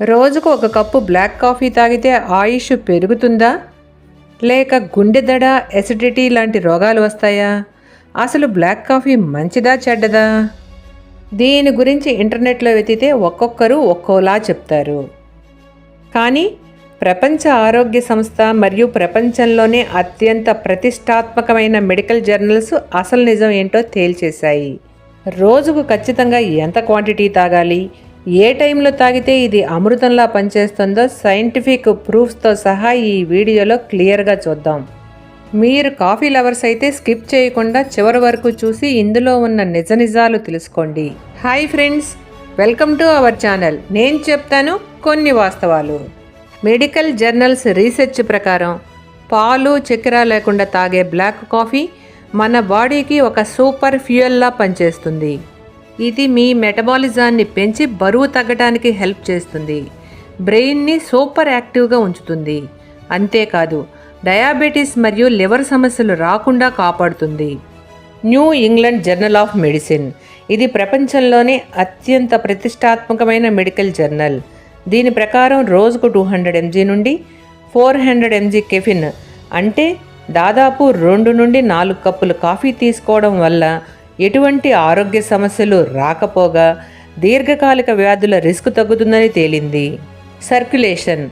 రోజుకు ఒక cup black coffee తాగితే ఆయుష్ పెరుగుతుందా? లేక గుండె దడ, ఎసిడిటీ లాంటి రోగాలు వస్తాయా? అసలు బ్లాక్ కాఫీ మంచిదా చెడ్డదా? దీని గురించి ఇంటర్నెట్లో వెతికితే ఒక్కొక్కరు ఒక్కోలా చెప్తారు. కానీ ప్రపంచ ఆరోగ్య సంస్థ మరియు ప్రపంచంలోనే అత్యంత ప్రతిష్టాత్మకమైన మెడికల్ జర్నల్స్ అసలు నిజం ఏంటో తేల్చేశాయి. రోజుకు ఖచ్చితంగా ఎంత క్వాంటిటీ తాగాలి, ఏ టైంలో తాగితే ఇది అమృతంలా పనిచేస్తుందో సైంటిఫిక్ ప్రూఫ్స్తో సహా ఈ వీడియోలో క్లియర్గా చూద్దాం. మీరు కాఫీ లవర్స్ అయితే స్కిప్ చేయకుండా చివరి వరకు చూసి ఇందులో ఉన్న నిజ నిజాలు తెలుసుకోండి. Hi friends, welcome to our channel. నేను చెప్తాను కొన్ని వాస్తవాలు. మెడికల్ జర్నల్స్ రీసెర్చ్ ప్రకారం పాలు, చక్కెర లేకుండా తాగే బ్లాక్ కాఫీ మన బాడీకి ఒక సూపర్ ఫ్యూయల్లా పనిచేస్తుంది. ఇది మీ మెటబాలిజాన్ని పెంచి బరువు తగ్గడానికి హెల్ప్ చేస్తుంది. బ్రెయిన్ని సూపర్ యాక్టివ్గా ఉంచుతుంది. అంతేకాదు, డయాబెటీస్ మరియు లివర్ సమస్యలు రాకుండా కాపాడుతుంది. New England journal of medicine ఇది ప్రపంచంలోనే అత్యంత ప్రతిష్టాత్మకమైన మెడికల్ జర్నల్. దీని ప్రకారం రోజుకు 200 mg నుండి 400 mg కెఫిన్ అంటే దాదాపు 2 నుండి 4 కప్పులు కాఫీ తీసుకోవడం వల్ల ఎటువంటి ఆరోగ్య సమస్యలు రాకపోగా దీర్ఘకాలిక వ్యాధుల రిస్క్ తగ్గుతుందని తేలింది. సర్క్యులేషన్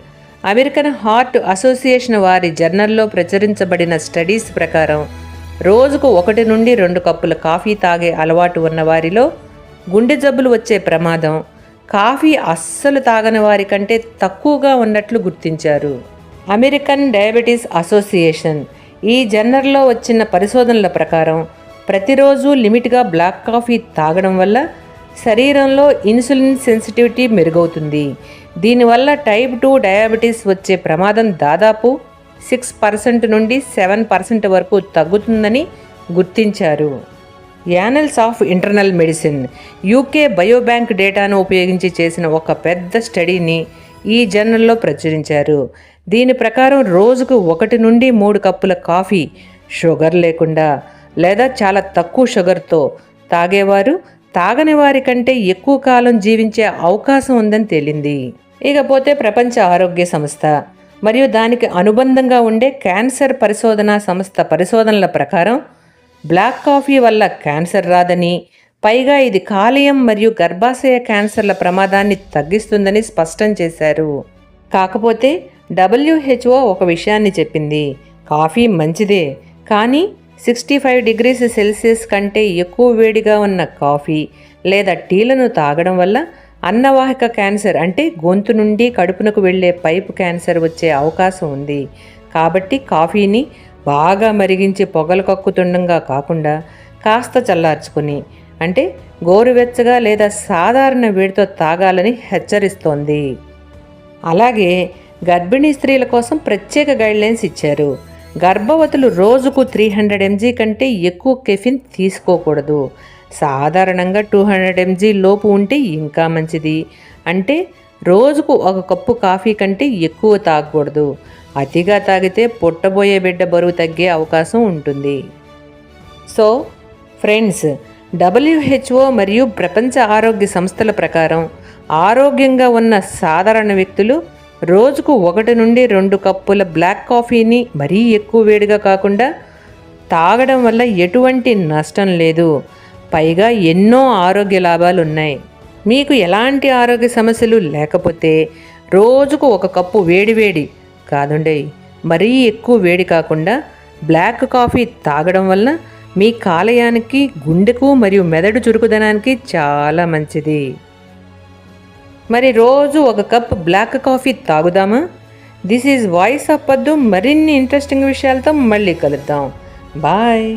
అమెరికన్ హార్ట్ అసోసియేషన్ వారి జర్నల్లో ప్రచురించబడిన స్టడీస్ ప్రకారం రోజుకు 1 నుండి 2 కప్పుల కాఫీ తాగే అలవాటు ఉన్న వారిలో గుండె జబ్బులు వచ్చే ప్రమాదం కాఫీ అస్సలు తాగని వారి కంటే తక్కువగా ఉన్నట్లు గుర్తించారు. అమెరికన్ డయాబెటీస్ అసోసియేషన్ ఈ జర్నల్లో వచ్చిన పరిశోధనల ప్రకారం ప్రతిరోజు లిమిట్గా బ్లాక్ కాఫీ తాగడం వల్ల శరీరంలో ఇన్సులిన్ సెన్సిటివిటీ మెరుగవుతుంది. దీనివల్ల టైప్ 2 డయాబెటీస్ వచ్చే ప్రమాదం దాదాపు 6% నుండి 7% వరకు తగ్గుతుందని గుర్తించారు. Annals of internal medicine UK biobank డేటాను ఉపయోగించి చేసిన ఒక పెద్ద స్టడీని ఈ జర్నల్లో ప్రచురించారు. దీని ప్రకారం రోజుకు 1 నుండి 3 కప్పుల కాఫీ షుగర్ లేకుండా లేదా చాలా తక్కువ షుగర్తో తాగేవారు తాగని వారి కంటే ఎక్కువ కాలం జీవించే అవకాశం ఉందని తేలింది. ఇకపోతే ప్రపంచ ఆరోగ్య సంస్థ మరియు దానికి అనుబంధంగా ఉండే క్యాన్సర్ పరిశోధనా సంస్థ పరిశోధనల ప్రకారం బ్లాక్ కాఫీ వల్ల క్యాన్సర్ రాదని, పైగా ఇది కాలేయం మరియు గర్భాశయ క్యాన్సర్ల ప్రమాదాన్ని తగ్గిస్తుందని స్పష్టం చేశారు. కాకపోతే WHO ఒక విషయాన్ని చెప్పింది. కాఫీ మంచిదే, కానీ 65 degrees Celsius కంటే ఎక్కువ వేడిగా ఉన్న కాఫీ లేదా టీలను తాగడం వల్ల అన్నవాహిక క్యాన్సర్ అంటే గొంతు నుండి కడుపునకు వెళ్లే పైపు క్యాన్సర్ వచ్చే అవకాశం ఉంది. కాబట్టి కాఫీని బాగా మరిగించి పొగలు కక్కుతుండగా కాకుండా కాస్త చల్లార్చుకుని అంటే గోరువెచ్చగా లేదా సాధారణ వేడితో తాగాలని హెచ్చరిస్తోంది. అలాగే గర్భిణీ స్త్రీల కోసం ప్రత్యేక గైడ్లైన్స్ ఇచ్చారు. గర్భవతులు రోజుకు 300 mg కంటే ఎక్కువ కెఫిన్ తీసుకోకూడదు. సాధారణంగా 200 mg లోపు ఉంటే ఇంకా మంచిది. అంటే రోజుకు 1 కప్పు కాఫీ కంటే ఎక్కువ తాగకూడదు. అతిగా తాగితే పుట్టబోయే బిడ్డ బరువు తగ్గే అవకాశం ఉంటుంది. సో ఫ్రెండ్స్, WHO మరియు ప్రపంచ ఆరోగ్య సంస్థల ప్రకారం ఆరోగ్యంగా ఉన్న సాధారణ వ్యక్తులు రోజుకు 1 నుండి 2 కప్పుల బ్లాక్ కాఫీని మరీ ఎక్కువ వేడిగా కాకుండా తాగడం వల్ల ఎటువంటి నష్టం లేదు. పైగా ఎన్నో ఆరోగ్య లాభాలు ఉన్నాయి. మీకు ఎలాంటి ఆరోగ్య సమస్యలు లేకపోతే రోజుకు 1 కప్పు వేడి కాదండి, మరీ ఎక్కువ వేడి కాకుండా బ్లాక్ కాఫీ తాగడం వల్ల మీ కాలేయానికి, గుండెకు మరియు మెదడు చురుకుదనానికి చాలా మంచిది. మరి రోజు 1 కప్ బ్లాక్ కాఫీ తాగుదామా? This is voice of Paddu. మరిన్ని ఇంట్రెస్టింగ్ విషయాలతో మళ్ళీ కలుద్దాం. బాయ్.